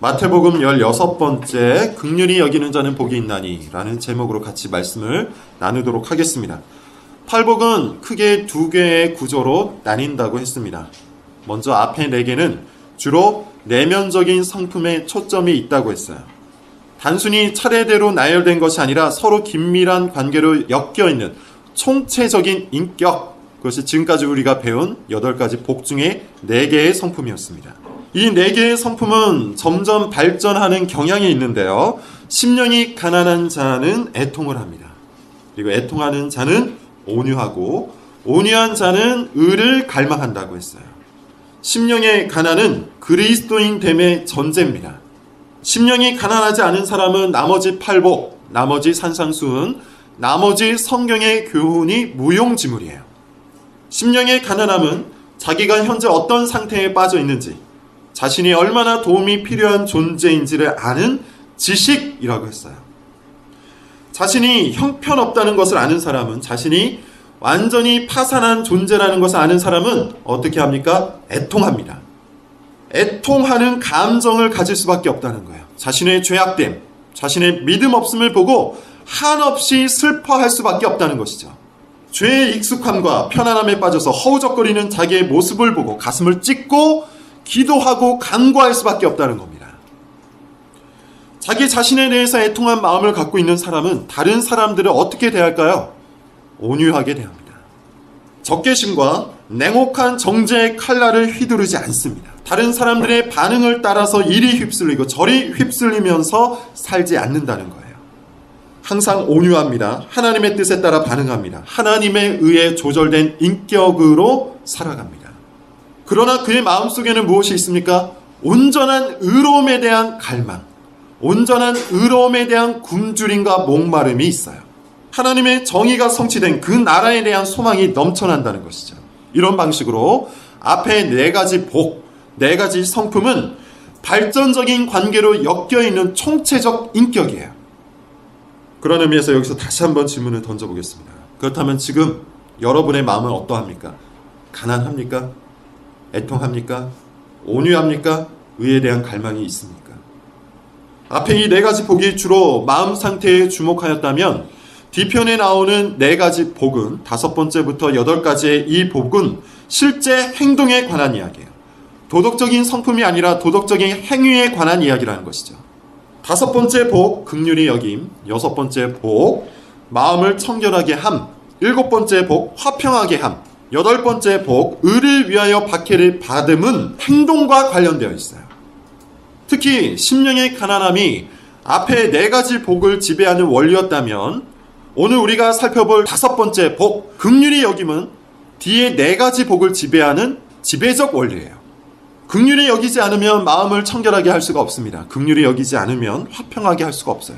마태복음 16번째 긍휼히 여기는 자는 복이 있나니 라는 제목으로 같이 말씀을 나누도록 하겠습니다. 팔복은 크게 두 개의 구조로 나뉜다고 했습니다. 먼저 앞에 네 개는 주로 내면적인 성품에 초점이 있다고 했어요. 단순히 차례대로 나열된 것이 아니라 서로 긴밀한 관계로 엮여있는 총체적인 인격, 그것이 지금까지 우리가 배운 8가지 복 중에 4개의 성품이었습니다. 이 4개의 성품은 점점 발전하는 경향이 있는데요. 심령이 가난한 자는 애통을 합니다. 그리고 애통하는 자는 온유하고 온유한 자는 의를 갈망한다고 했어요. 심령의 가난은 그리스도인 됨의 전제입니다. 심령이 가난하지 않은 사람은 나머지 팔복, 나머지 산상수훈, 나머지 성경의 교훈이 무용지물이에요. 심령의 가난함은 자기가 현재 어떤 상태에 빠져 있는지, 자신이 얼마나 도움이 필요한 존재인지를 아는 지식이라고 했어요. 자신이 형편없다는 것을 아는 사람은, 자신이 완전히 파산한 존재라는 것을 아는 사람은 어떻게 합니까? 애통합니다. 애통하는 감정을 가질 수밖에 없다는 거예요. 자신의 죄악됨, 자신의 믿음 없음을 보고 한없이 슬퍼할 수밖에 없다는 것이죠. 죄의 익숙함과 편안함에 빠져서 허우적거리는 자기의 모습을 보고 가슴을 찢고 기도하고 간구할 수밖에 없다는 겁니다. 자기 자신에 대해서 애통한 마음을 갖고 있는 사람은 다른 사람들을 어떻게 대할까요? 온유하게 대합니다. 적개심과 냉혹한 정죄의 칼날을 휘두르지 않습니다. 다른 사람들의 반응을 따라서 이리 휩쓸리고 저리 휩쓸리면서 살지 않는다는 거예요. 항상 온유합니다. 하나님의 뜻에 따라 반응합니다. 하나님에 의해 조절된 인격으로 살아갑니다. 그러나 그의 마음속에는 무엇이 있습니까? 온전한 의로움에 대한 갈망, 온전한 의로움에 대한 굶주림과 목마름이 있어요. 하나님의 정의가 성취된 그 나라에 대한 소망이 넘쳐난다는 것이죠. 이런 방식으로 앞에 4가지 복, 4가지 성품은 발전적인 관계로 엮여있는 총체적 인격이에요. 그런 의미에서 여기서 다시 한번 질문을 던져보겠습니다. 그렇다면 지금 여러분의 마음은 어떠합니까? 가난합니까? 애통합니까? 온유합니까? 의에 대한 갈망이 있습니까? 앞에 이 4가지 복이 주로 마음 상태에 주목하였다면 뒤편에 나오는 4가지 복은 5번째부터 8가지의 이 복은 실제 행동에 관한 이야기예요. 도덕적인 성품이 아니라 도덕적인 행위에 관한 이야기라는 것이죠. 5번째 복, 긍휼히 여김. 6번째 복, 마음을 청결하게 함. 7번째 복, 화평하게 함. 8번째 복, 의를 위하여 박해를 받음은 행동과 관련되어 있어요. 특히 심령의 가난함이 앞에 4가지 복을 지배하는 원리였다면 오늘 우리가 살펴볼 5번째 복, 긍휼히 여김은 뒤에 4가지 복을 지배하는 지배적 원리예요. 긍휼히 여기지 않으면 마음을 청결하게 할 수가 없습니다. 긍휼히 여기지 않으면 화평하게 할 수가 없어요.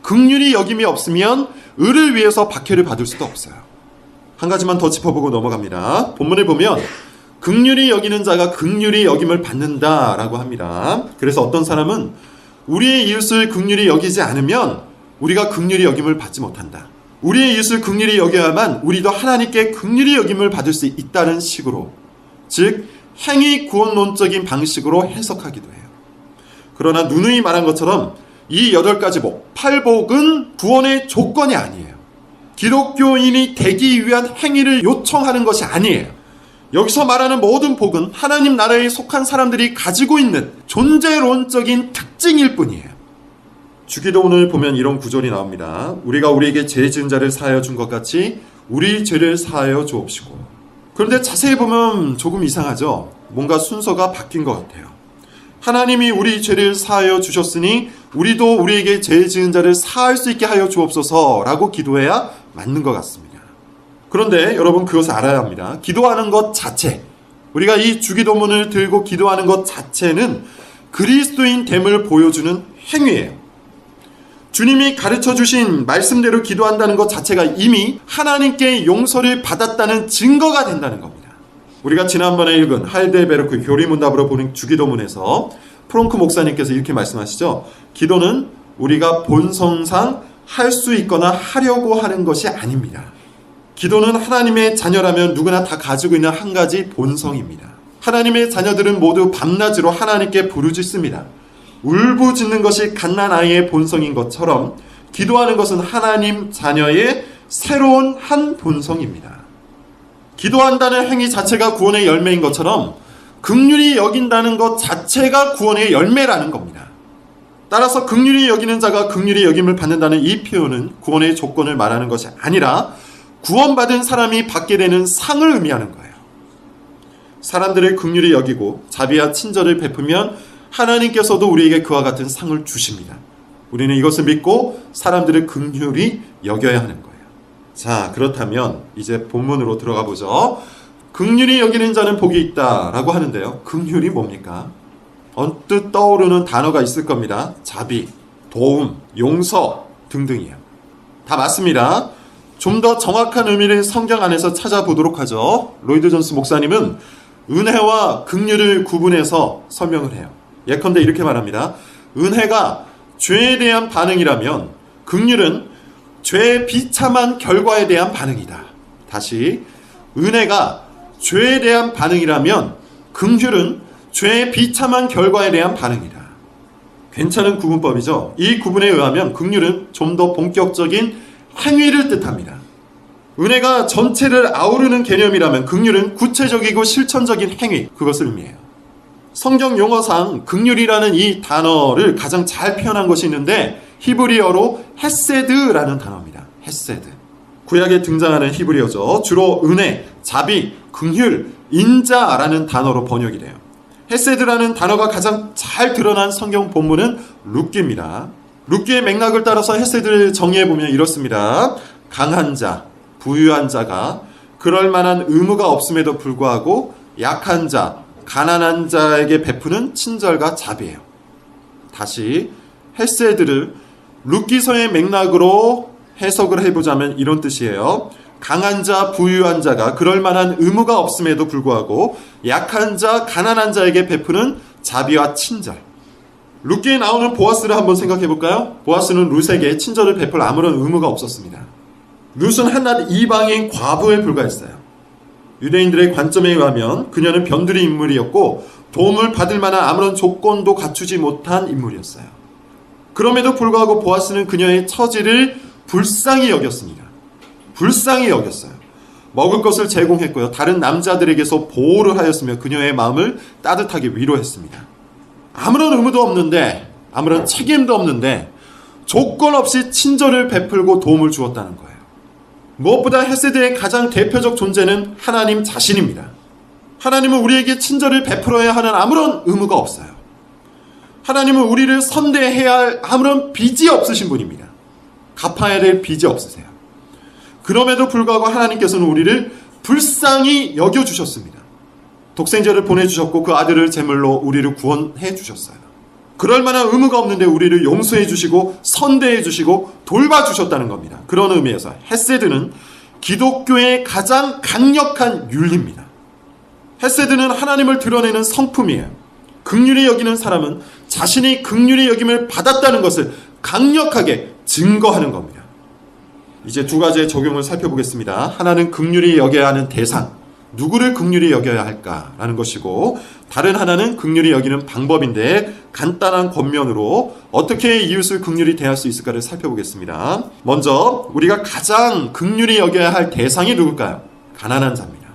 긍휼히 여김이 없으면 의를 위해서 박해를 받을 수도 없어요. 한 가지만 더 짚어보고 넘어갑니다. 본문을 보면 긍휼히 여기는 자가 긍휼히 여김을 받는다라고 합니다. 그래서 어떤 사람은 우리의 이웃을 긍휼히 여기지 않으면 우리가 긍휼히 여김을 받지 못한다. 우리의 이웃을 긍휼히 여겨야만 우리도 하나님께 긍휼히 여김을 받을 수 있다는 식으로, 즉 행위 구원론적인 방식으로 해석하기도 해요. 그러나 누누이 말한 것처럼 이 8가지 복, 8복은 구원의 조건이 아니에요. 기독교인이 되기 위한 행위를 요청하는 것이 아니에요. 여기서 말하는 모든 복은 하나님 나라에 속한 사람들이 가지고 있는 존재론적인 특징일 뿐이에요. 주기도문을 보면 이런 구절이 나옵니다. 우리가 우리에게 죄 지은 자를 사하여 준 것 같이 우리 죄를 사하여 주옵시고. 그런데 자세히 보면 조금 이상하죠? 뭔가 순서가 바뀐 것 같아요. 하나님이 우리 죄를 사하여 주셨으니 우리도 우리에게 죄 지은 자를 사할 수 있게 하여 주옵소서라고 기도해야 맞는 것 같습니다. 그런데 여러분 그것을 알아야 합니다. 기도하는 것 자체, 우리가 이 주기도문을 들고 기도하는 것 자체는 그리스도인 됨을 보여주는 행위예요. 주님이 가르쳐 주신 말씀대로 기도한다는 것 자체가 이미 하나님께 용서를 받았다는 증거가 된다는 겁니다. 우리가 지난번에 읽은 하이델베르크 교리문답으로 보는 주기도문에서 프롱크 목사님께서 이렇게 말씀하시죠. 기도는 우리가 본성상 할 수 있거나 하려고 하는 것이 아닙니다. 기도는 하나님의 자녀라면 누구나 다 가지고 있는 한 가지 본성입니다. 하나님의 자녀들은 모두 밤낮으로 하나님께 부르짖습니다. 울부짖는 것이 갓난아이의 본성인 것처럼 기도하는 것은 하나님 자녀의 새로운 한 본성입니다. 기도한다는 행위 자체가 구원의 열매인 것처럼 긍휼히 여긴다는 것 자체가 구원의 열매라는 겁니다. 따라서 긍휼히 여기는 자가 긍휼히 여김을 받는다는 이 표현은 구원의 조건을 말하는 것이 아니라 구원받은 사람이 받게 되는 상을 의미하는 거예요. 사람들을 긍휼히 여기고 자비와 친절을 베푸면 하나님께서도 우리에게 그와 같은 상을 주십니다. 우리는 이것을 믿고 사람들을 긍휼히 여겨야 하는 거예요. 자, 그렇다면 이제 본문으로 들어가 보죠. 긍휼히 여기는 자는 복이 있다라고 하는데요. 긍휼이 뭡니까? 언뜻 떠오르는 단어가 있을 겁니다. 자비, 도움, 용서 등등이에요. 다 맞습니다. 좀 더 정확한 의미를 성경 안에서 찾아보도록 하죠. 로이드 존스 목사님은 은혜와 긍휼을 구분해서 설명을 해요. 예컨대 이렇게 말합니다. 은혜가 죄에 대한 반응이라면 긍휼은 죄의 비참한 결과에 대한 반응이다. 다시, 은혜가 죄에 대한 반응이라면 긍휼은 죄의 비참한 결과에 대한 반응이다. 괜찮은 구분법이죠. 이 구분에 의하면 긍휼은 좀 더 본격적인 행위를 뜻합니다. 은혜가 전체를 아우르는 개념이라면 긍휼은 구체적이고 실천적인 행위, 그것을 의미해요. 성경 용어상 긍휼이라는 이 단어를 가장 잘 표현한 것이 있는데 히브리어로 헤세드라는 단어입니다. 헤세드. 구약에 등장하는 히브리어죠. 주로 은혜, 자비, 긍휼, 인자라는 단어로 번역이 돼요. 헤세드라는 단어가 가장 잘 드러난 성경 본문은 룻기입니다. 룻기의 맥락을 따라서 헤세드를 정의해보면 이렇습니다. 강한 자, 부유한 자가 그럴 만한 의무가 없음에도 불구하고 약한 자, 가난한 자에게 베푸는 친절과 자비예요. 다시 헤세드를 룻기서의 맥락으로 해석을 해보자면 이런 뜻이에요. 강한 자, 부유한 자가 그럴 만한 의무가 없음에도 불구하고 약한 자, 가난한 자에게 베푸는 자비와 친절. 룻기에 나오는 보아스를 한번 생각해 볼까요? 보아스는 룻에게 친절을 베풀 아무런 의무가 없었습니다. 룻은 한낱 이방인 과부에 불과했어요. 유대인들의 관점에 의하면 그녀는 변두리 인물이었고 도움을 받을 만한 아무런 조건도 갖추지 못한 인물이었어요. 그럼에도 불구하고 보아스는 그녀의 처지를 불쌍히 여겼습니다. 불쌍히 여겼어요. 먹을 것을 제공했고요. 다른 남자들에게서 보호를 하였으며 그녀의 마음을 따뜻하게 위로했습니다. 아무런 의무도 없는데, 아무런 책임도 없는데 조건 없이 친절을 베풀고 도움을 주었다는 거예요. 무엇보다 헤세드의 가장 대표적 존재는 하나님 자신입니다. 하나님은 우리에게 친절을 베풀어야 하는 아무런 의무가 없어요. 하나님은 우리를 선대해야 할 아무런 빚이 없으신 분입니다. 갚아야 될 빚이 없으세요. 그럼에도 불구하고 하나님께서는 우리를 불쌍히 여겨주셨습니다. 독생자를 보내주셨고 그 아들을 제물로 우리를 구원해 주셨어요. 그럴 만한 의무가 없는데 우리를 용서해 주시고 선대해 주시고 돌봐주셨다는 겁니다. 그런 의미에서 헤세드는 기독교의 가장 강력한 윤리입니다. 헤세드는 하나님을 드러내는 성품이에요. 긍휼히 여기는 사람은 자신이 긍휼히 여김을 받았다는 것을 강력하게 증거하는 겁니다. 이제 두 가지의 적용을 살펴보겠습니다. 하나는 긍휼히 여겨야 하는 대상, 누구를 긍휼히 여겨야 할까라는 것이고, 다른 하나는 긍휼히 여기는 방법인데 간단한 권면으로 어떻게 이웃을 긍휼히 대할 수 있을까를 살펴보겠습니다. 먼저 우리가 가장 긍휼히 여겨야 할 대상이 누굴까요? 가난한 자입니다.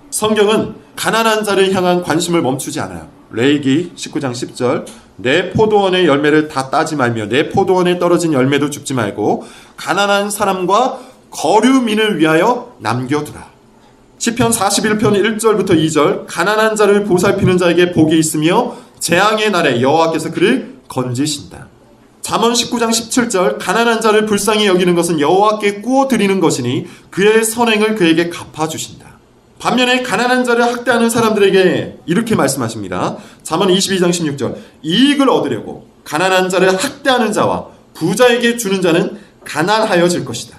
성경은 가난한 자를 향한 관심을 멈추지 않아요. 레위기 19장 10절 내 포도원의 열매를 다 따지 말며 내 포도원에 떨어진 열매도 줍지 말고 가난한 사람과 거류민을 위하여 남겨두라. 시편 41편 1절부터 2절 가난한 자를 보살피는 자에게 복이 있으며 재앙의 날에 여호와께서 그를 건지신다. 잠언 19장 17절 가난한 자를 불쌍히 여기는 것은 여호와께 꾸어 드리는 것이니 그의 선행을 그에게 갚아주신다. 반면에 가난한 자를 학대하는 사람들에게 이렇게 말씀하십니다. 잠언 22장 16절 이익을 얻으려고 가난한 자를 학대하는 자와 부자에게 주는 자는 가난하여질 것이다.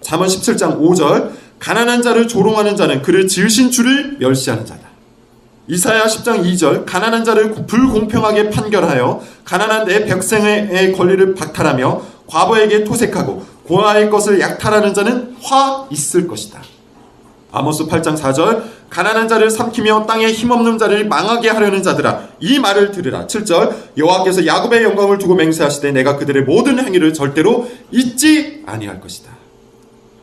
잠언 17장 5절 가난한 자를 조롱하는 자는 그를 지으신 주를 멸시하는 자다. 이사야 10장 2절 가난한 자를 불공평하게 판결하여 가난한 내 백성의 권리를 박탈하며 과부에게 토색하고 고아의 것을 약탈하는 자는 화 있을 것이다. 아모스 8장 4절 가난한 자를 삼키며 땅에 힘없는 자를 망하게 하려는 자들아 이 말을 들으라. 7절 여호와께서 야곱의 영광을 두고 맹세하시되 내가 그들의 모든 행위를 절대로 잊지 아니할 것이다.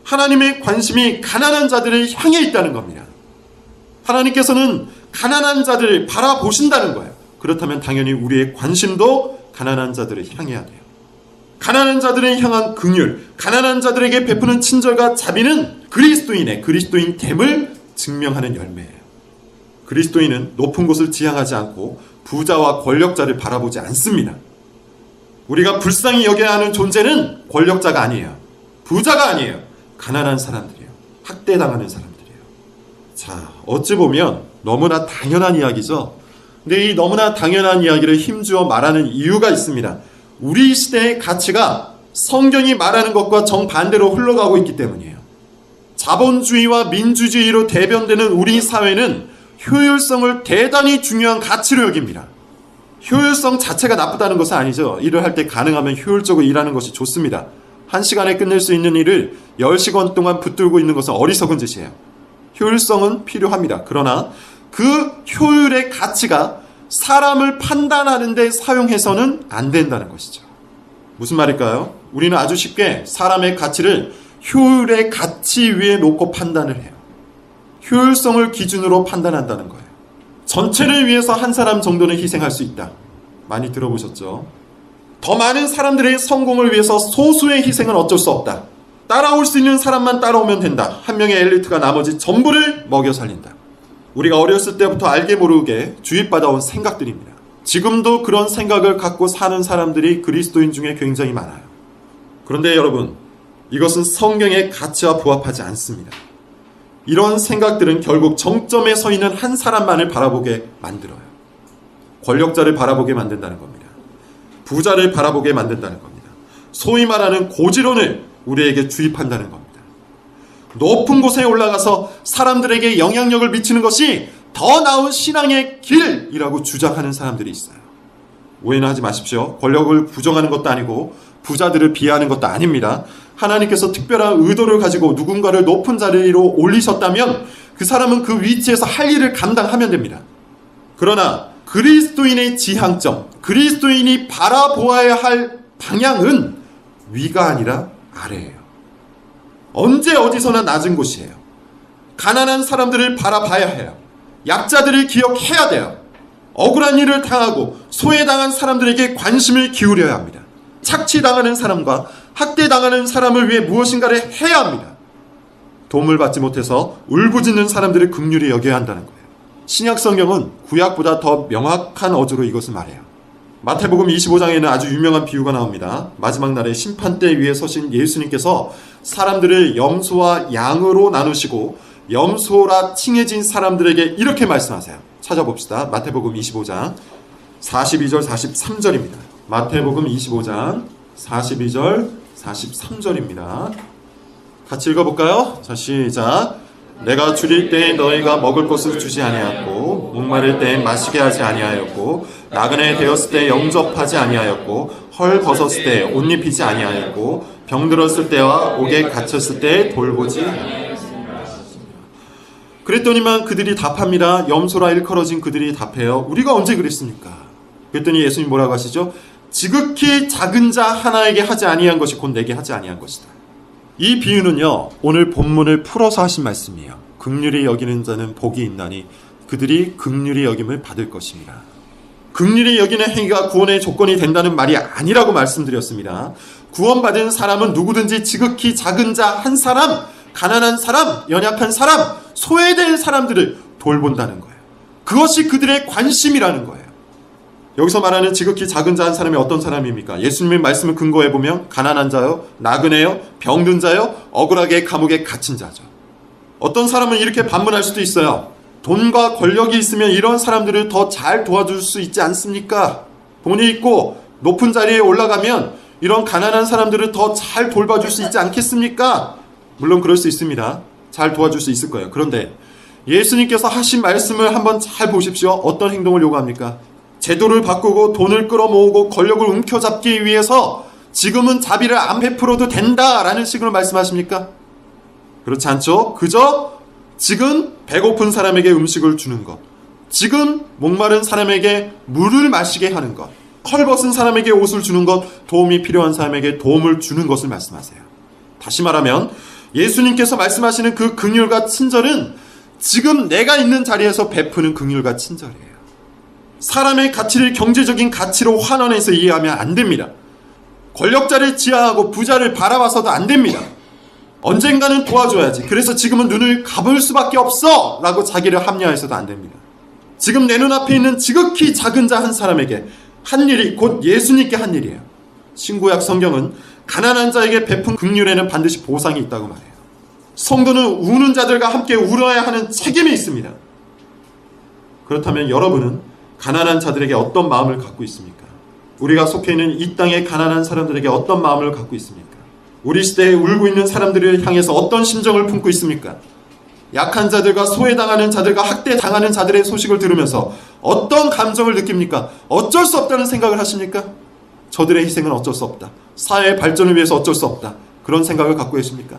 하나님의 관심이 가난한 자들을 향해 있다는 겁니다. 하나님께서는 가난한 자들을 바라보신다는 거예요. 그렇다면 당연히 우리의 관심도 가난한 자들을 향해야 돼요. 가난한 자들을 향한 긍휼, 가난한 자들에게 베푸는 친절과 자비는 그리스도인 됨을 증명하는 열매예요. 그리스도인은 높은 곳을 지향하지 않고 부자와 권력자를 바라보지 않습니다. 우리가 불쌍히 여겨야 하는 존재는 권력자가 아니에요. 부자가 아니에요. 가난한 사람들이에요. 학대당하는 사람들이에요. 자, 어찌 보면 너무나 당연한 이야기죠. 근데 이 너무나 당연한 이야기를 힘주어 말하는 이유가 있습니다. 우리 시대의 가치가 성경이 말하는 것과 정반대로 흘러가고 있기 때문이에요. 자본주의와 민주주의로 대변되는 우리 사회는 효율성을 대단히 중요한 가치로 여깁니다. 효율성 자체가 나쁘다는 것은 아니죠. 일을 할 때 가능하면 효율적으로 일하는 것이 좋습니다. 1시간에 끝낼 수 있는 일을 10시간 동안 붙들고 있는 것은 어리석은 짓이에요. 효율성은 필요합니다. 그러나 그 효율의 가치가 사람을 판단하는 데 사용해서는 안 된다는 것이죠. 무슨 말일까요? 우리는 아주 쉽게 사람의 가치를 효율의 가치 위에 놓고 판단을 해요. 효율성을 기준으로 판단한다는 거예요. 전체를 위해서 한 사람 정도는 희생할 수 있다. 많이 들어보셨죠? 더 많은 사람들의 성공을 위해서 소수의 희생은 어쩔 수 없다. 따라올 수 있는 사람만 따라오면 된다. 한 명의 엘리트가 나머지 전부를 먹여 살린다. 우리가 어렸을 때부터 알게 모르게 주입받아온 생각들입니다. 지금도 그런 생각을 갖고 사는 사람들이 그리스도인 중에 굉장히 많아요. 그런데 여러분, 이것은 성경의 가치와 부합하지 않습니다. 이런 생각들은 결국 정점에 서 있는 한 사람만을 바라보게 만들어요. 권력자를 바라보게 만든다는 겁니다. 부자를 바라보게 만든다는 겁니다. 소위 말하는 고지론을 우리에게 주입한다는 겁니다. 높은 곳에 올라가서 사람들에게 영향력을 미치는 것이 더 나은 신앙의 길이라고 주장하는 사람들이 있어요. 오해는 하지 마십시오. 권력을 부정하는 것도 아니고 부자들을 비하하는 것도 아닙니다. 하나님께서 특별한 의도를 가지고 누군가를 높은 자리로 올리셨다면 그 사람은 그 위치에서 할 일을 감당하면 됩니다. 그러나 그리스도인의 지향점, 그리스도인이 바라보아야 할 방향은 위가 아니라 아래예요. 언제 어디서나 낮은 곳이에요. 가난한 사람들을 바라봐야 해요. 약자들을 기억해야 돼요. 억울한 일을 당하고 소외당한 사람들에게 관심을 기울여야 합니다. 착취당하는 사람과 학대당하는 사람을 위해 무엇인가를 해야 합니다. 도움을 받지 못해서 울부짖는 사람들을 긍휼히 여겨야 한다는 거예요. 신약 성경은 구약보다 더 명확한 어조로 이것을 말해요. 마태복음 25장에는 아주 유명한 비유가 나옵니다. 마지막 날에 심판대 위에 서신 예수님께서 사람들을 염소와 양으로 나누시고 염소라 칭해진 사람들에게 이렇게 말씀하세요. 찾아봅시다. 마태복음 25장 42절 43절입니다. 마태복음 25장 42절 43절입니다. 같이 읽어볼까요? 자, 시작. 내가 줄일 때에 너희가 먹을 것을 주지 아니하였고 목마를 때에 마시게 하지 아니하였고 나그네 되었을 때 영접하지 아니하였고 헐 벗었을 때 옷 입히지 아니하였고 병들었을 때와 옥에 갇혔을 때 돌보지 아니하였습니다. 그랬더니만 그들이 답합니다. 염소라 일컬어진 그들이 답해요. 우리가 언제 그랬습니까? 그랬더니 예수님 뭐라고 하시죠? 지극히 작은 자 하나에게 하지 아니한 것이 곧 내게 하지 아니한 것이다. 이 비유는요, 오늘 본문을 풀어서 하신 말씀이에요. 긍휼히 여기는 자는 복이 있나니 그들이 긍휼히 여김을 받을 것입니다. 긍휼히 여기는 행위가 구원의 조건이 된다는 말이 아니라고 말씀드렸습니다. 구원받은 사람은 누구든지 지극히 작은 자 한 사람, 가난한 사람, 연약한 사람, 소외된 사람들을 돌본다는 거예요. 그것이 그들의 관심이라는 거예요. 여기서 말하는 지극히 작은 자 한 사람이 어떤 사람입니까? 예수님의 말씀을 근거해 보면 가난한 자요, 나그네요, 병든 자요, 억울하게 감옥에 갇힌 자죠. 어떤 사람은 이렇게 반문할 수도 있어요. 돈과 권력이 있으면 이런 사람들을 더 잘 도와줄 수 있지 않습니까? 돈이 있고 높은 자리에 올라가면 이런 가난한 사람들을 더 잘 돌봐줄 수 있지 않겠습니까? 물론 그럴 수 있습니다. 잘 도와줄 수 있을 거예요. 그런데 예수님께서 하신 말씀을 한번 잘 보십시오. 어떤 행동을 요구합니까? 제도를 바꾸고 돈을 끌어모으고 권력을 움켜잡기 위해서 지금은 자비를 안 베풀어도 된다라는 식으로 말씀하십니까? 그렇지 않죠? 그저 지금 배고픈 사람에게 음식을 주는 것, 지금 목마른 사람에게 물을 마시게 하는 것, 헐벗은 사람에게 옷을 주는 것, 도움이 필요한 사람에게 도움을 주는 것을 말씀하세요. 다시 말하면 예수님께서 말씀하시는 그 긍휼과 친절은 지금 내가 있는 자리에서 베푸는 긍휼과 친절이에요. 사람의 가치를 경제적인 가치로 환원해서 이해하면 안 됩니다. 권력자를 지향하고 부자를 바라봐서도 안 됩니다. 언젠가는 도와줘야지. 그래서 지금은 눈을 감을 수밖에 없어! 라고 자기를 합리화해서도 안 됩니다. 지금 내 눈앞에 있는 지극히 작은 자 한 사람에게 한 일이 곧 예수님께 한 일이에요. 신구약 성경은 가난한 자에게 베푼 긍휼에는 반드시 보상이 있다고 말해요. 성도는 우는 자들과 함께 울어야 하는 책임이 있습니다. 그렇다면 여러분은 가난한 자들에게 어떤 마음을 갖고 있습니까? 우리가 속해 있는 이 땅의 가난한 사람들에게 어떤 마음을 갖고 있습니까? 우리 시대에 울고 있는 사람들을 향해서 어떤 심정을 품고 있습니까? 약한 자들과 소외당하는 자들과 학대당하는 자들의 소식을 들으면서 어떤 감정을 느낍니까? 어쩔 수 없다는 생각을 하십니까? 저들의 희생은 어쩔 수 없다. 사회의 발전을 위해서 어쩔 수 없다. 그런 생각을 갖고 계십니까?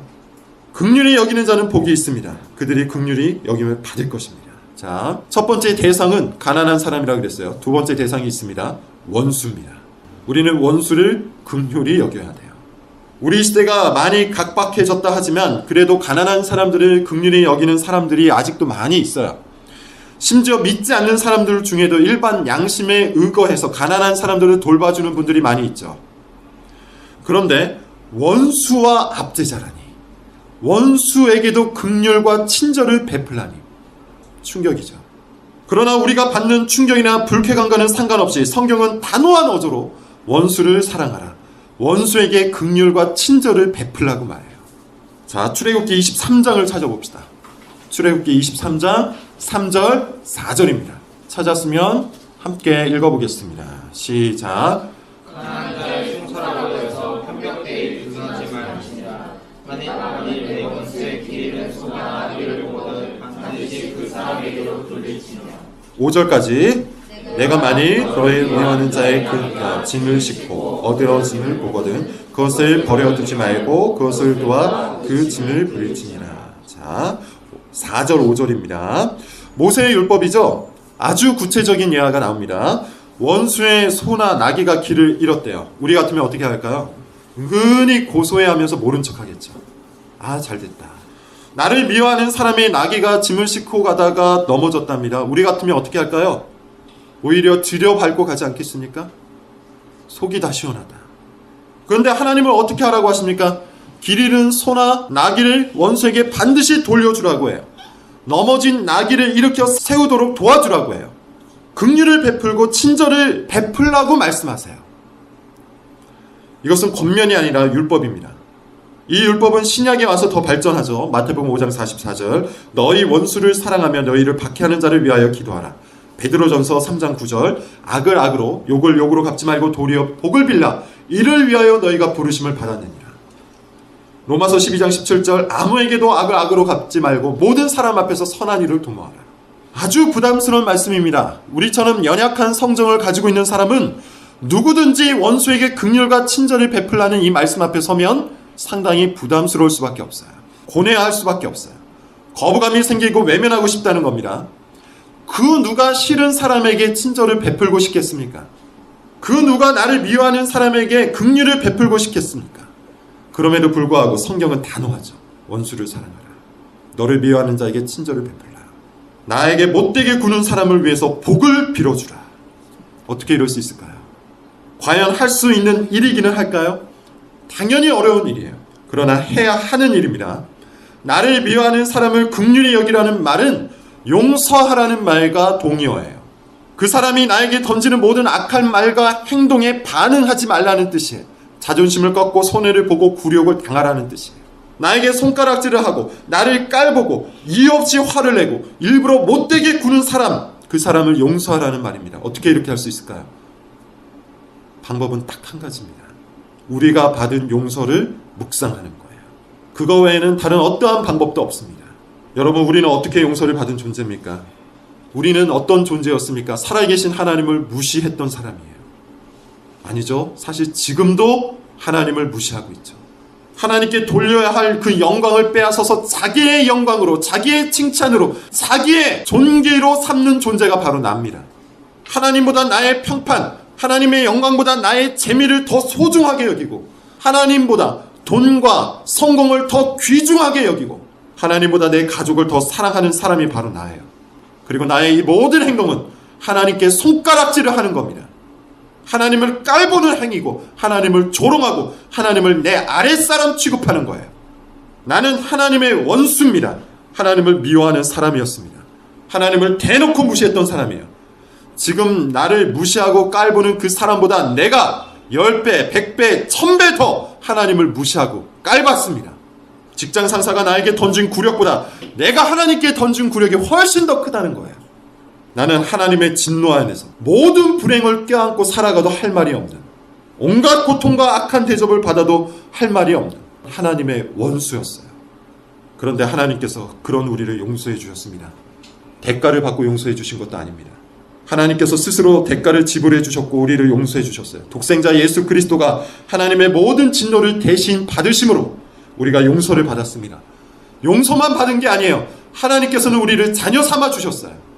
긍휼히 여기는 자는 복이 있습니다. 그들이 긍휼히 여김을 받을 것입니다. 자, 첫 번째 대상은 가난한 사람이라고 그랬어요. 두 번째 대상이 있습니다. 원수입니다. 우리는 원수를 긍휼히 여겨야 돼요. 우리 시대가 많이 각박해졌다 하지만 그래도 가난한 사람들을 긍휼히 여기는 사람들이 아직도 많이 있어요. 심지어 믿지 않는 사람들 중에도 일반 양심에 의거해서 가난한 사람들을 돌봐주는 분들이 많이 있죠. 그런데 원수와 압제자라니, 원수에게도 긍휼과 친절을 베풀라니 충격이죠. 그러나 우리가 받는 충격이나 불쾌감과는 상관없이 성경은 단호한 어조로 원수를 사랑하라, 원수에게 긍휼과 친절을 베풀라고 말해요. 자, 출애굽기 23장을 찾아봅시다. 출애굽기 23장 3절 4절입니다. 찾았으면 함께 읽어보겠습니다. 시작. 가난한 자의 충성하라고 해서 편벽되이 부정하지 말지니라. 만일 내 원수의 길을 소망하 나를 보거든 반드시 그 사람에게로 돌릴지니라. 5절까지. 내가 만일 너의 응하는 자의 그 짐을 싣고 얻어짐을 보거든 그것을 버려두지 말고 그것을 도와 그 짐을 부릴지니라. 자, 4절 5절입니다. 모세의 율법이죠. 아주 구체적인 예화가 나옵니다. 원수의 소나 나귀가 길을 잃었대요. 우리 같으면 어떻게 할까요? 은근히 고소해하면서 모른 척하겠죠. 아, 잘됐다. 나를 미워하는 사람의 나귀가 짐을 싣고 가다가 넘어졌답니다. 우리 같으면 어떻게 할까요? 오히려 들여밟고 가지 않겠습니까? 속이 다 시원하다. 그런데 하나님은 어떻게 하라고 하십니까? 길 잃은 소나 나귀를 원수에게 반드시 돌려주라고 해요. 넘어진 나귀를 일으켜 세우도록 도와주라고 해요. 긍휼을 베풀고 친절을 베풀라고 말씀하세요. 이것은 권면이 아니라 율법입니다. 이 율법은 신약에 와서 더 발전하죠. 마태복음 5장 44절 너희 원수를 사랑하며 너희를 박해하는 자를 위하여 기도하라. 베드로전서 3장 9절 악을 악으로 욕을 욕으로 갚지 말고 도리어 복을 빌라 이를 위하여 너희가 부르심을 받았느니라. 로마서 12장 17절 아무에게도 악을 악으로 갚지 말고 모든 사람 앞에서 선한 일을 도모하라. 아주 부담스러운 말씀입니다. 우리처럼 연약한 성정을 가지고 있는 사람은 누구든지 원수에게 긍휼과 친절을 베풀라는 이 말씀 앞에 서면 상당히 부담스러울 수밖에 없어요. 고뇌할 수밖에 없어요. 거부감이 생기고 외면하고 싶다는 겁니다. 그 누가 싫은 사람에게 친절을 베풀고 싶겠습니까? 그 누가 나를 미워하는 사람에게 긍휼을 베풀고 싶겠습니까? 그럼에도 불구하고 성경은 단호하죠. 원수를 사랑하라. 너를 미워하는 자에게 친절을 베풀라. 나에게 못되게 구는 사람을 위해서 복을 빌어주라. 어떻게 이럴 수 있을까요? 과연 할 수 있는 일이기는 할까요? 당연히 어려운 일이에요. 그러나 해야 하는 일입니다. 나를 미워하는 사람을 긍휼히 여기라는 말은 용서하라는 말과 동의어예요. 그 사람이 나에게 던지는 모든 악한 말과 행동에 반응하지 말라는 뜻이에요. 자존심을 꺾고 손해를 보고 굴욕을 당하라는 뜻이에요. 나에게 손가락질을 하고 나를 깔보고 이유 없이 화를 내고 일부러 못되게 구는 사람, 그 사람을 용서하라는 말입니다. 어떻게 이렇게 할 수 있을까요? 방법은 딱 한 가지입니다. 우리가 받은 용서를 묵상하는 거예요. 그거 외에는 다른 어떠한 방법도 없습니다. 여러분, 우리는 어떻게 용서를 받은 존재입니까? 우리는 어떤 존재였습니까? 살아계신 하나님을 무시했던 사람이에요. 아니죠. 사실 지금도 하나님을 무시하고 있죠. 하나님께 돌려야 할 그 영광을 빼앗아서 자기의 영광으로, 자기의 칭찬으로, 자기의 존귀로 삼는 존재가 바로 나입니다. 하나님보다 나의 평판, 하나님의 영광보다 나의 재미를 더 소중하게 여기고, 하나님보다 돈과 성공을 더 귀중하게 여기고, 하나님보다 내 가족을 더 사랑하는 사람이 바로 나예요. 그리고 나의 이 모든 행동은 하나님께 손가락질을 하는 겁니다. 하나님을 깔보는 행위고, 하나님을 조롱하고, 하나님을 내 아랫사람 취급하는 거예요. 나는 하나님의 원수입니다. 하나님을 미워하는 사람이었습니다. 하나님을 대놓고 무시했던 사람이에요. 지금 나를 무시하고 깔보는 그 사람보다 내가 10배, 100배, 1000배 더 하나님을 무시하고 깔봤습니다. 직장 상사가 나에게 던진 굴욕보다 내가 하나님께 던진 굴욕이 훨씬 더 크다는 거예요. 나는 하나님의 진노 안에서 모든 불행을 껴안고 살아가도 할 말이 없는, 온갖 고통과 악한 대접을 받아도 할 말이 없는 하나님의 원수였어요. 그런데 하나님께서 그런 우리를 용서해 주셨습니다. 대가를 받고 용서해 주신 것도 아닙니다. 하나님께서 스스로 대가를 지불해 주셨고 우리를 용서해 주셨어요. 독생자 예수 그리스도가 하나님의 모든 진노를 대신 받으심으로 우리가 용서를 받았습니다. 용서만 받은 게 아니에요. 하나님께서는 우리를 자녀 삼아 주셨어요.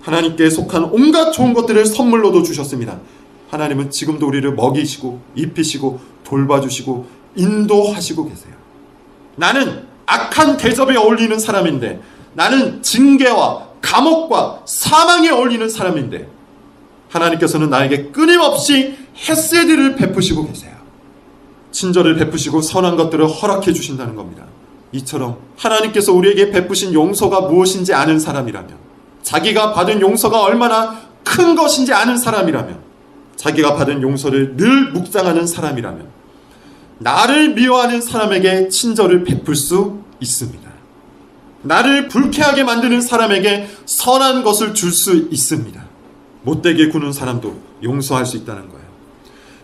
하나님께 속한 온갖 좋은 것들을 선물로도 주셨습니다. 하나님은 지금도 우리를 먹이시고 입히시고 돌봐주시고 인도하시고 계세요. 나는 악한 대접에 어울리는 사람인데, 나는 징계와 감옥과 사망에 어울리는 사람인데, 하나님께서는 나에게 끊임없이 헤세드를 베푸시고 계세요. 친절을 베푸시고 선한 것들을 허락해 주신다는 겁니다. 이처럼 하나님께서 우리에게 베푸신 용서가 무엇인지 아는 사람이라면, 자기가 받은 용서가 얼마나 큰 것인지 아는 사람이라면, 자기가 받은 용서를 늘 묵상하는 사람이라면 나를 미워하는 사람에게 친절을 베풀 수 있습니다. 나를 불쾌하게 만드는 사람에게 선한 것을 줄 수 있습니다. 못되게 구는 사람도 용서할 수 있다는 거예요.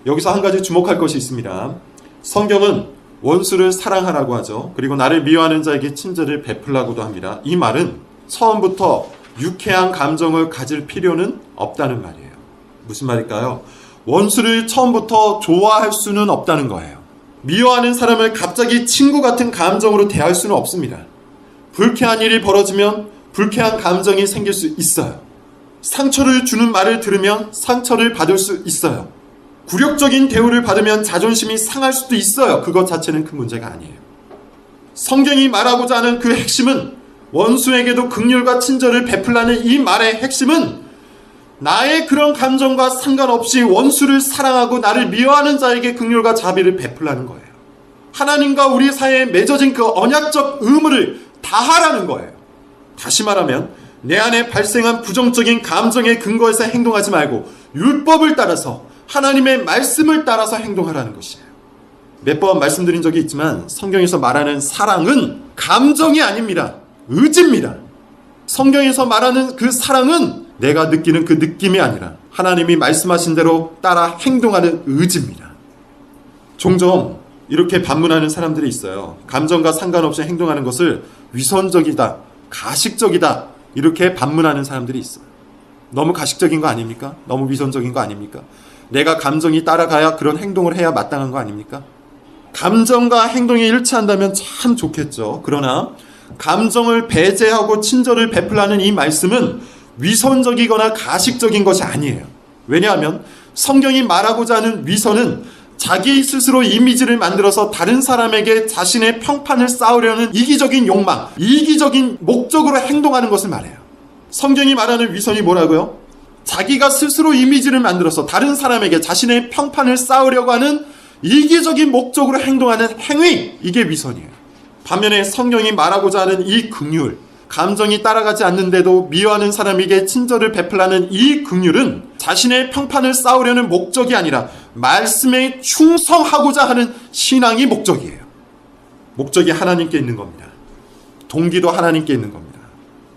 여기서 한 가지 주목할 것이 있습니다. 성경은 원수를 사랑하라고 하죠. 그리고 나를 미워하는 자에게 친절을 베풀라고도 합니다. 이 말은 처음부터 유쾌한 감정을 가질 필요는 없다는 말이에요. 무슨 말일까요? 원수를 처음부터 좋아할 수는 없다는 거예요. 미워하는 사람을 갑자기 친구 같은 감정으로 대할 수는 없습니다. 불쾌한 일이 벌어지면 불쾌한 감정이 생길 수 있어요. 상처를 주는 말을 들으면 상처를 받을 수 있어요. 굴욕적인 대우를 받으면 자존심이 상할 수도 있어요. 그것 자체는 큰 문제가 아니에요. 성경이 말하고자 하는 그 핵심은, 원수에게도 긍휼과 친절을 베풀라는 이 말의 핵심은, 나의 그런 감정과 상관없이 원수를 사랑하고 나를 미워하는 자에게 긍휼과 자비를 베풀라는 거예요. 하나님과 우리 사이에 맺어진 그 언약적 의무를 다하라는 거예요. 다시 말하면 내 안에 발생한 부정적인 감정에 근거해서 행동하지 말고 율법을 따라서, 하나님의 말씀을 따라서 행동하라는 것이에요. 몇 번 말씀드린 적이 있지만 성경에서 말하는 사랑은 감정이 아닙니다. 의지입니다. 성경에서 말하는 그 사랑은 내가 느끼는 그 느낌이 아니라 하나님이 말씀하신 대로 따라 행동하는 의지입니다. 종종 이렇게 반문하는 사람들이 있어요. 감정과 상관없이 행동하는 것을 위선적이다, 가식적이다, 이렇게 반문하는 사람들이 있어요. 너무 가식적인 거 아닙니까? 너무 위선적인 거 아닙니까? 내가 감정이 따라가야 그런 행동을 해야 마땅한 거 아닙니까? 감정과 행동이 일치한다면 참 좋겠죠. 그러나 감정을 배제하고 친절을 베풀라는 이 말씀은 위선적이거나 가식적인 것이 아니에요. 왜냐하면 성경이 말하고자 하는 위선은 자기 스스로 이미지를 만들어서 다른 사람에게 자신의 평판을 쌓으려는 이기적인 욕망, 이기적인 목적으로 행동하는 것을 말해요. 성경이 말하는 위선이 뭐라고요? 자기가 스스로 이미지를 만들어서 다른 사람에게 자신의 평판을 쌓으려고 하는 이기적인 목적으로 행동하는 행위, 이게 위선이에요. 반면에 성경이 말하고자 하는 이 긍휼, 감정이 따라가지 않는데도 미워하는 사람에게 친절을 베풀라는 이 긍휼은 자신의 평판을 쌓으려는 목적이 아니라 말씀에 충성하고자 하는 신앙이 목적이에요. 목적이 하나님께 있는 겁니다. 동기도 하나님께 있는 겁니다.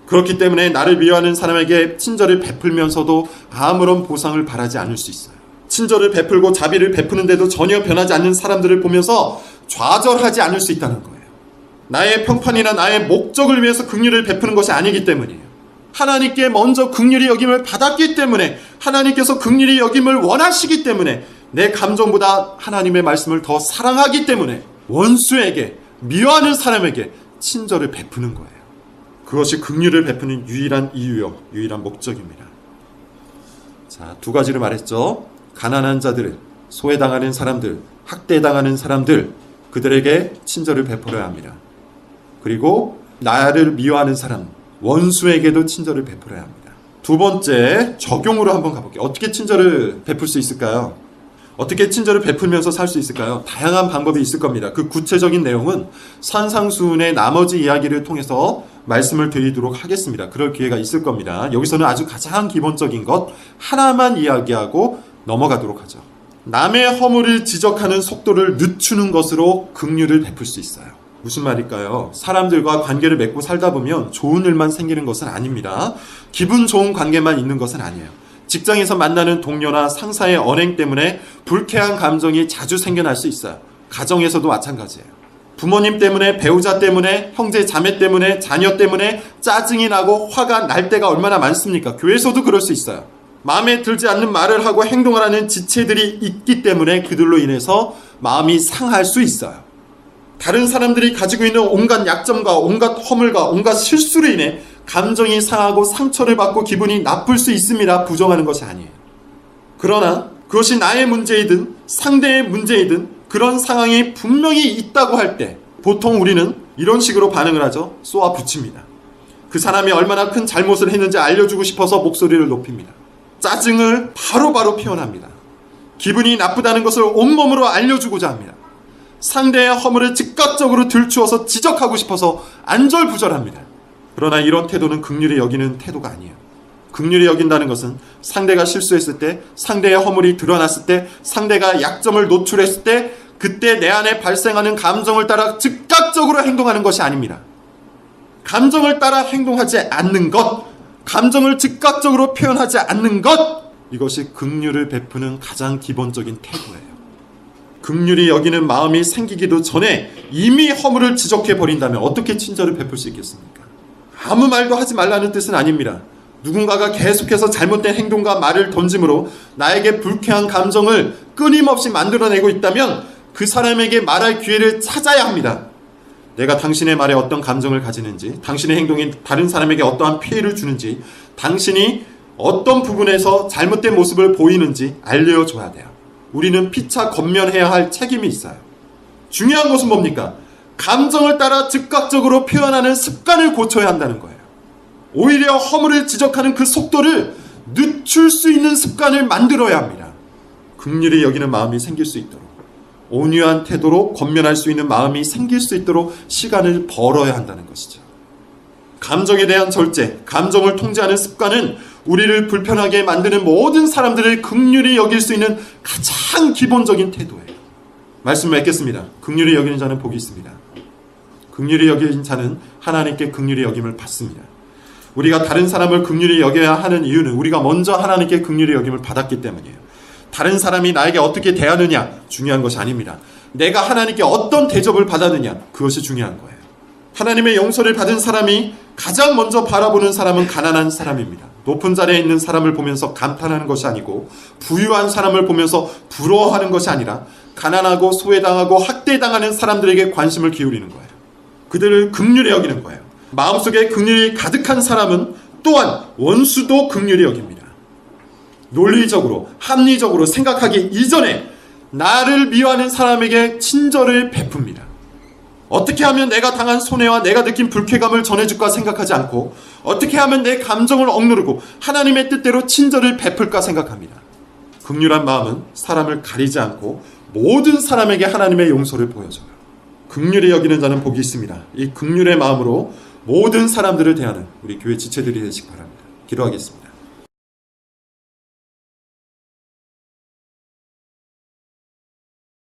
그렇기 때문에 나를 미워하는 사람에게 친절을 베풀면서도 아무런 보상을 바라지 않을 수 있어요. 친절을 베풀고 자비를 베푸는데도 전혀 변하지 않는 사람들을 보면서 좌절하지 않을 수 있다는 거예요. 나의 평판이나 나의 목적을 위해서 긍휼을 베푸는 것이 아니기 때문이에요. 하나님께 먼저 긍휼히 여김을 받았기 때문에, 하나님께서 긍휼히 여김을 원하시기 때문에, 내 감정보다 하나님의 말씀을 더 사랑하기 때문에 원수에게, 미워하는 사람에게 친절을 베푸는 거예요. 그것이 긍휼을 베푸는 유일한 이유요, 유일한 목적입니다. 자, 두 가지를 말했죠. 가난한 자들, 소외당하는 사람들, 학대당하는 사람들, 그들에게 친절을 베풀어야 합니다. 그리고 나를 미워하는 사람, 원수에게도 친절을 베풀어야 합니다. 두 번째, 적용으로 한번 가볼게요. 어떻게 친절을 베풀 수 있을까요? 어떻게 친절을 베풀면서 살 수 있을까요? 다양한 방법이 있을 겁니다. 그 구체적인 내용은 산상수훈의 나머지 이야기를 통해서 말씀을 드리도록 하겠습니다. 그럴 기회가 있을 겁니다. 여기서는 아주 가장 기본적인 것 하나만 이야기하고 넘어가도록 하죠. 남의 허물을 지적하는 속도를 늦추는 것으로 긍휼을 베풀 수 있어요. 무슨 말일까요? 사람들과 관계를 맺고 살다 보면 좋은 일만 생기는 것은 아닙니다. 기분 좋은 관계만 있는 것은 아니에요. 직장에서 만나는 동료나 상사의 언행 때문에 불쾌한 감정이 자주 생겨날 수 있어요. 가정에서도 마찬가지예요. 부모님 때문에, 배우자 때문에, 형제 자매 때문에, 자녀 때문에 짜증이 나고 화가 날 때가 얼마나 많습니까? 교회에서도 그럴 수 있어요. 마음에 들지 않는 말을 하고 행동을 하는 지체들이 있기 때문에 그들로 인해서 마음이 상할 수 있어요. 다른 사람들이 가지고 있는 온갖 약점과 온갖 허물과 온갖 실수로 인해 감정이 상하고 상처를 받고 기분이 나쁠 수 있습니다. 부정하는 것이 아니에요. 그러나 그것이 나의 문제이든 상대의 문제이든 그런 상황이 분명히 있다고 할 때 보통 우리는 이런 식으로 반응을 하죠. 쏘아 붙입니다. 그 사람이 얼마나 큰 잘못을 했는지 알려주고 싶어서 목소리를 높입니다. 짜증을 바로바로 표현합니다. 기분이 나쁘다는 것을 온몸으로 알려주고자 합니다. 상대의 허물을 즉각적으로 들추어서 지적하고 싶어서 안절부절합니다. 그러나 이런 태도는 긍휼히 여기는 태도가 아니에요. 긍휼히 여긴다는 것은 상대가 실수했을 때, 상대의 허물이 드러났을 때, 상대가 약점을 노출했을 때 그때 내 안에 발생하는 감정을 따라 즉각적으로 행동하는 것이 아닙니다. 감정을 따라 행동하지 않는 것, 감정을 즉각적으로 표현하지 않는 것, 이것이 긍휼을 베푸는 가장 기본적인 태도예요. 긍휼히 여기는 마음이 생기기도 전에 이미 허물을 지적해버린다면 어떻게 친절을 베풀 수 있겠습니까? 아무 말도 하지 말라는 뜻은 아닙니다. 누군가가 계속해서 잘못된 행동과 말을 던짐으로 나에게 불쾌한 감정을 끊임없이 만들어내고 있다면 그 사람에게 말할 기회를 찾아야 합니다. 내가 당신의 말에 어떤 감정을 가지는지, 당신의 행동이 다른 사람에게 어떠한 피해를 주는지, 당신이 어떤 부분에서 잘못된 모습을 보이는지 알려줘야 돼요. 우리는 피차 권면해야 할 책임이 있어요. 중요한 것은 뭡니까? 감정을 따라 즉각적으로 표현하는 습관을 고쳐야 한다는 거예요. 오히려 허물을 지적하는 그 속도를 늦출 수 있는 습관을 만들어야 합니다. 긍휼히 여기는 마음이 생길 수 있도록, 온유한 태도로 권면할 수 있는 마음이 생길 수 있도록 시간을 벌어야 한다는 것이죠. 감정에 대한 절제, 감정을 통제하는 습관은 우리를 불편하게 만드는 모든 사람들을 긍휼히 여길 수 있는 가장 기본적인 태도예요. 말씀을 맺겠습니다. 긍휼히 여기는 자는 복이 있습니다. 긍휼히 여기는 자는 하나님께 긍휼히 여김을 받습니다. 우리가 다른 사람을 긍휼히 여겨야 하는 이유는 우리가 먼저 하나님께 긍휼히 여김을 받았기 때문이에요. 다른 사람이 나에게 어떻게 대하느냐 중요한 것이 아닙니다. 내가 하나님께 어떤 대접을 받았느냐, 그것이 중요한 거예요. 하나님의 용서를 받은 사람이 가장 먼저 바라보는 사람은 가난한 사람입니다. 높은 자리에 있는 사람을 보면서 감탄하는 것이 아니고, 부유한 사람을 보면서 부러워하는 것이 아니라 가난하고 소외당하고 학대당하는 사람들에게 관심을 기울이는 거예요. 그들을 긍휼히 여기는 거예요. 마음속에 긍휼이 가득한 사람은 또한 원수도 긍휼히 여깁니다. 논리적으로, 합리적으로 생각하기 이전에 나를 미워하는 사람에게 친절을 베풉니다. 어떻게 하면 내가 당한 손해와 내가 느낀 불쾌감을 전해줄까 생각하지 않고, 어떻게 하면 내 감정을 억누르고 하나님의 뜻대로 친절을 베풀까 생각합니다. 긍휼한 마음은 사람을 가리지 않고 모든 사람에게 하나님의 용서를 보여줘요. 긍휼히 여기는 자는 복이 있습니다. 이 긍휼의 마음으로 모든 사람들을 대하는 우리 교회 지체들이 되시기 바랍니다. 기도하겠습니다.